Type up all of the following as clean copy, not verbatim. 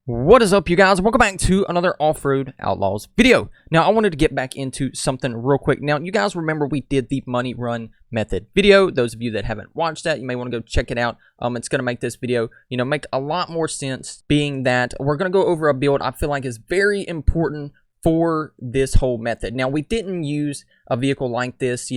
What is up, you guys? Welcome back to another Off-Road Outlaws video. Now, I wanted to get back into something real quick. Now, you guys remember we did the money run method video. Those of you that haven't watched that, you may want to go check it out. It's going to make this video, make a lot more sense, being that we're going to go over a build I feel like is very important for this whole method. Now, we didn't use a vehicle like this,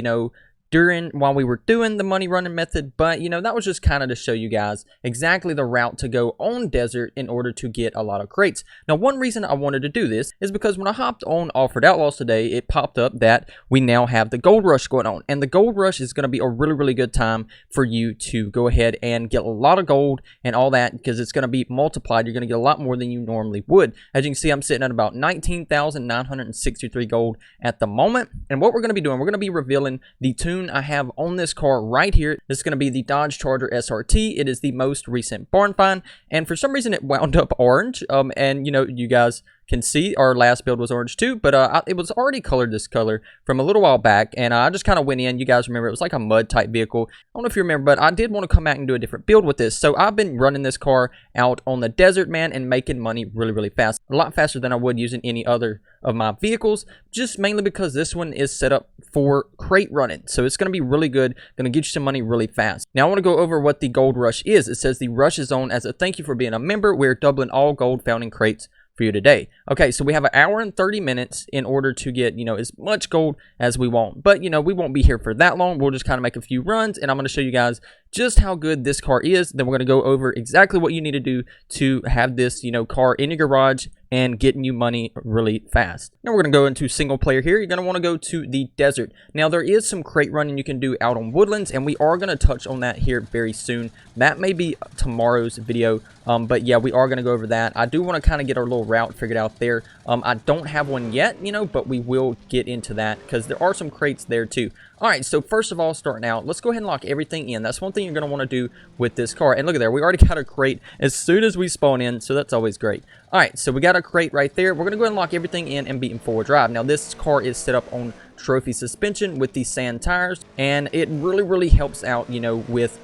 while we were doing the money running method, but that was just kind of to show you guys exactly the route to go on desert in order to get a lot of crates. Now, one reason I wanted to do this is because when I hopped on Offroad Outlaws today, it popped up that we now have the gold rush going on, and the gold rush is going to be a really good time for you to go ahead and get a lot of gold and all that, because it's going to be multiplied. You're going to get a lot more than you normally would. As you can see, I'm sitting at about 19,963 gold at the moment, and what we're going to be doing, we're going to be revealing the tune I have on this car right here. This is going to be the Dodge Charger SRT. It is the most recent barn find, and for some reason it wound up orange. And you guys can see our last build was orange too, but it was already colored this color from a little while back, and I just kind of went in. You guys remember it was like a mud type vehicle. I don't know if you remember, but I did want to come back and do a different build with this. So I've been running this car out on the desert, man, and making money really fast, a lot faster than I would using any other of my vehicles, just mainly because this one is set up for crate running. So it's going to be really good, going to get you some money really fast. Now I want to go over what the gold rush is. It says the rush is on as a thank you for being a member. We're doubling all gold found in crates for you today. Okay, so we have an hour and 30 minutes in order to get, as much gold as we want. But, we won't be here for that long. We'll just kind of make a few runs, and I'm going to show you guys just how good this car is. Then we're going to go over exactly what you need to do to have this, car in your garage and getting you money really fast. Now we're going to go into single player here. You're going to want to go to the desert. Now there is some crate running you can do out on woodlands, and we are going to touch on that here very soon. That may be tomorrow's video, but yeah, we are going to go over that. I do want to kind of get our little route figured out there. I don't have one yet, but we will get into that because there are some crates there too. Alright, so first of all, starting out, let's go ahead and lock everything in. That's one thing you're going to want to do with this car. And look at there, we already got a crate as soon as we spawn in, so that's always great. Alright, so we got a crate right there. We're going to go ahead and lock everything in and be in forward drive. Now, this car is set up on trophy suspension with these sand tires, and it really helps out, with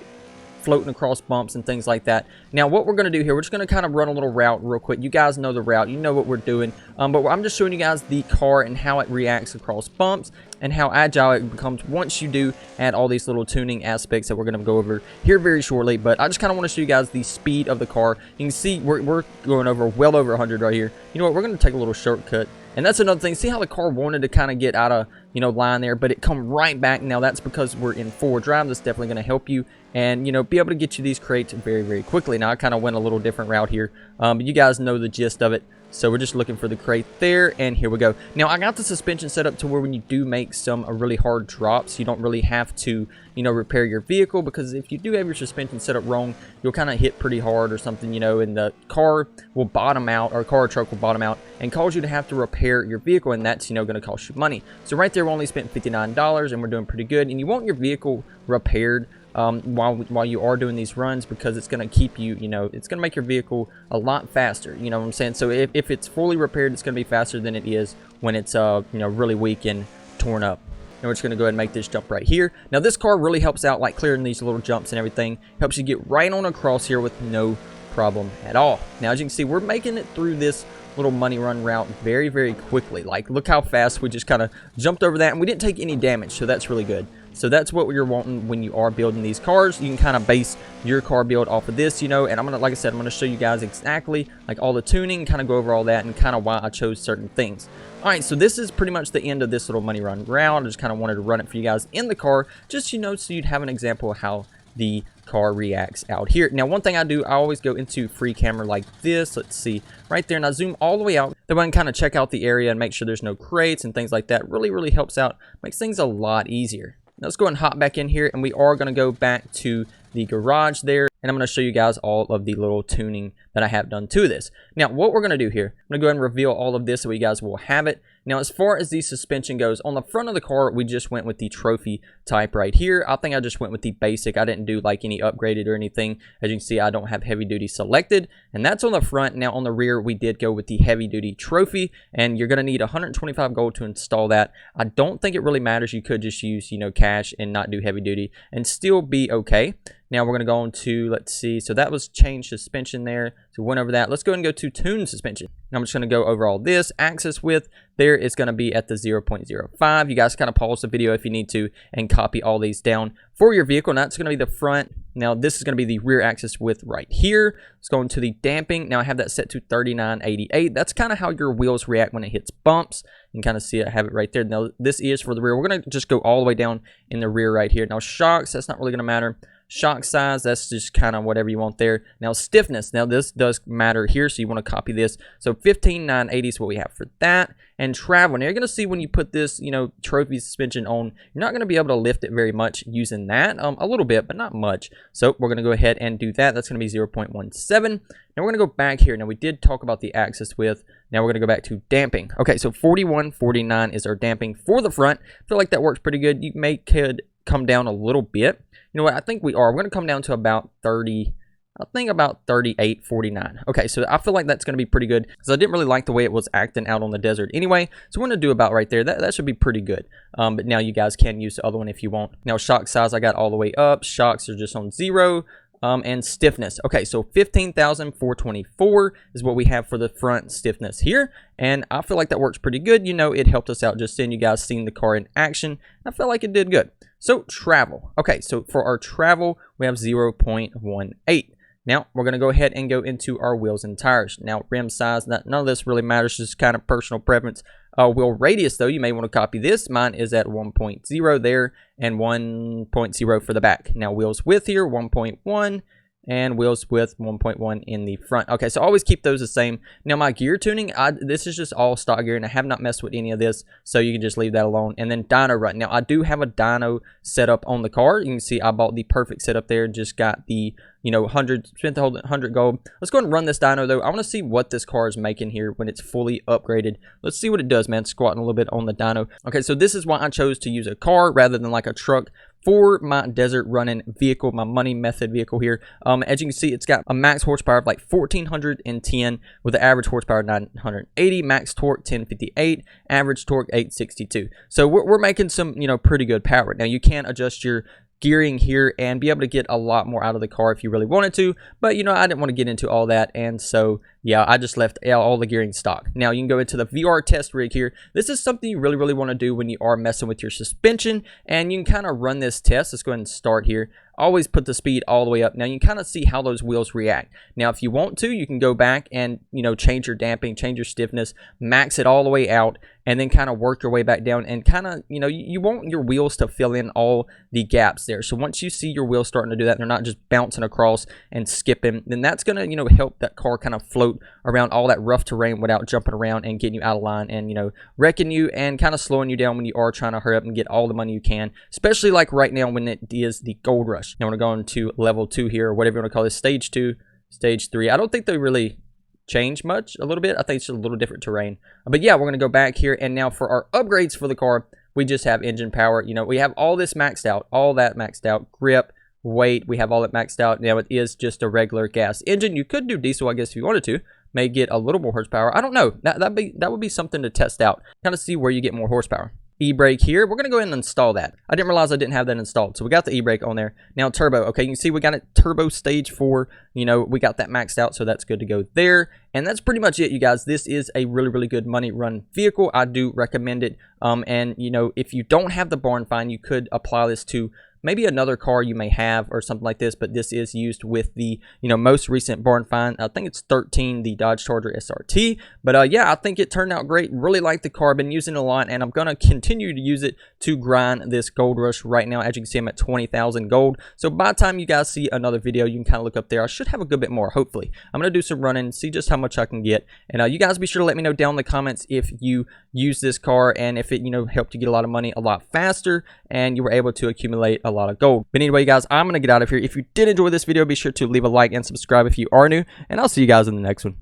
floating across bumps and things like that. Now, what we're going to do here, we're just going to kind of run a little route real quick. You guys know the route. You know what we're doing. But I'm just showing you guys the car and how it reacts across bumps and how agile it becomes once you do add all these little tuning aspects that we're going to go over here very shortly. But I just kind of want to show you guys the speed of the car. You can see we're going over well over 100 right here. You know what? We're going to take a little shortcut. And that's another thing. See how the car wanted to kind of get out of, line there, but it come right back. Now, that's because we're in forward drive. That's definitely going to help you and, be able to get you these crates very quickly. Now, I kind of went a little different route here, but you guys know the gist of it. So we're just looking for the crate there, and here we go. Now, I got the suspension set up to where when you do make some really hard drops, you don't really have to, repair your vehicle, because if you do have your suspension set up wrong, you'll kind of hit pretty hard or something, and the car will bottom out, or car or truck will bottom out and cause you to have to repair your vehicle, and that's, going to cost you money. So right there, we only spent $59, and we're doing pretty good. And you want your vehicle repaired while you are doing these runs, because it's going to keep you, it's going to make your vehicle a lot faster, you know what I'm saying? So if it's fully repaired, it's going to be faster than it is when it's really weak and torn up. And we're just going to go ahead and make this jump right here. Now, this car really helps out, like clearing these little jumps and everything. Helps you get right on across here with no problem at all. Now, as you can see, we're making it through this little money run route very quickly. Like, look how fast we just kind of jumped over that, and we didn't take any damage, so that's really good. So that's what you're wanting when you are building these cars. You can kind of base your car build off of this, and I'm gonna, like I said, I'm gonna show you guys exactly like all the tuning, kind of go over all that, and kind of why I chose certain things. All right, so this is pretty much the end of this little money run route. I just kind of wanted to run it for you guys in the car, just so you'd have an example of how the car reacts out here. Now, one thing I do, I always go into free camera like this. Let's see right there, and I zoom all the way out. That way I can kind of check out the area and make sure there's no crates and things like that. Really helps out, makes things a lot easier. Now, let's go ahead and hop back in here, and we are going to go back to the garage there, and I'm going to show you guys all of the little tuning that I have done to this. Now, what we're going to do here, I'm going to go ahead and reveal all of this so you guys will have it. Now, as far as the suspension goes, on the front of the car, we just went with the trophy type right here. I think I just went with the basic. I didn't do like any upgraded or anything. As you can see, I don't have heavy duty selected, and that's on the front. Now, on the rear, we did go with the heavy duty trophy, and you're going to need 125 gold to install that. I don't think it really matters. You could just use, cash and not do heavy duty and still be okay. Now we're going to go on to, let's see, so that was change suspension there. So we went over that. Let's go ahead and go to tune suspension. Now I'm just going to go over all this. Axis width there is going to be at the 0.05. You guys kind of pause the video if you need to and copy all these down for your vehicle. Now it's going to be the front. Now this is going to be the rear axis width right here. Let's go into the damping. Now I have that set to 3988. That's kind of how your wheels react when it hits bumps. You can kind of see it, I have it right there. Now this is for the rear. We're going to just go all the way down in the rear right here. Now shocks, that's not really going to matter. Shock size, that's just kind of whatever you want there. Now stiffness, now this does matter here, so you want to copy this. So 15980 is what we have for that. And travel, now you're going to see when you put this, you know, trophy suspension on, you're not going to be able to lift it very much using that. A little bit, but not much. So we're going to go ahead and do that. That's going to be 0.17. Now we're going to go back here. Now we did talk about the axis width. Now we're going to go back to damping. Okay, so 4149 is our damping for the front. I feel like that works pretty good. You could come down a little bit. You know what? I think we are. We're going to come down to about 30. I think about 38.49. Okay, so I feel like that's going to be pretty good because I didn't really like the way it was acting out on the desert anyway. So we're going to do about right there. That should be pretty good. But now you guys can use the other one if you want. Now shock size I got all the way up. Shocks are just on 0. And stiffness. Okay, so 15,424 is what we have for the front stiffness here. And I feel like that works pretty good. You know, it helped us out just seeing you guys seeing the car in action. I feel like it did good. So travel. Okay, so for our travel, we have 0.18. Now, we're going to go ahead and go into our wheels and tires. Now, rim size, none of this really matters, just kind of personal preference. Wheel radius, though, you may want to copy this. Mine is at 1.0 there and 1.0 for the back. Now, wheels width here, 1.1. And wheels width 1.1 in the front. Okay, so always keep those the same. Now my gear tuning, this is just all stock gear and I have not messed with any of this, so you can just leave that alone. And then dyno run. Now I do have a dyno setup on the car. You can see I bought the perfect setup there. Just got the, you know, spent the whole 100 gold. Let's go ahead and run this dyno though. I want to see what this car is making here when it's fully upgraded. Let's see what it does, man. Squatting a little bit on the dyno. Okay, so this is why I chose to use a car rather than like a truck for my desert running vehicle, my money method vehicle here. As you can see, it's got a max horsepower of like 1410 with an average horsepower of 980, max torque 1058, average torque 862. So we're making some, you know, pretty good power. Now you can adjust your gearing here and be able to get a lot more out of the car if you really wanted to, but you know, I didn't want to get into all that, and so yeah, I just left all the gearing stock. Now you can go into the VR test rig here. This is something you really want to do when you are messing with your suspension, and you can kind of run this test. Let's go ahead and start here. Always put the speed all the way up. Now you can kind of see how those wheels react. Now if you want to, you can go back and, you know, change your damping, change your stiffness, max it all the way out, and then kind of work your way back down and kind of, you know, you want your wheels to fill in all the gaps there. So once you see your wheels starting to do that, they're not just bouncing across and skipping, then that's going to, you know, help that car kind of float around all that rough terrain without jumping around and getting you out of line and, you know, wrecking you and kind of slowing you down when you are trying to hurry up and get all the money you can, especially like right now when it is the gold rush. Now we're going to go into level 2 here, or whatever you want to call this, stage 2, stage 3. I don't think they really change much. A little bit, I think it's just a little different terrain, but yeah, we're going to go back here. And now for our upgrades for the car, we just have engine power. You know, we have all this maxed out, all that maxed out, grip, weight, we have all that maxed out. Now it is just a regular gas engine. You could do diesel, I guess, if you wanted to. May get a little more horsepower. I don't know. That would be something to test out, kind of see where you get more horsepower. E-brake here, we're going to go ahead and install that. I didn't realize I didn't have that installed, so we got the e-brake on there. Now turbo, okay, you can see we got it turbo stage 4. You know, we got that maxed out, so that's good to go there. And that's pretty much it, you guys. This is a really good money run vehicle. I do recommend it. And you know, if you don't have the barn find, you could apply this to maybe another car you may have or something like this, but this is used with the, you know, most recent barn find. I think it's 13, the Dodge Charger SRT. But yeah, I think it turned out great. Really like the car. Been using it a lot, and I'm gonna continue to use it to grind this gold rush. Right now, as you can see, I'm at 20,000 gold. So by the time you guys see another video, you can kind of look up there. I should have a good bit more, hopefully. I'm gonna do some running, see just how much I can get, and you guys be sure to let me know down in the comments if you use this car and if it, you know, helped you get a lot of money a lot faster and you were able to accumulate a lot of gold. But anyway, guys, I'm gonna get out of here. If you did enjoy this video, be sure to leave a like and subscribe if you are new, and I'll see you guys in the next one.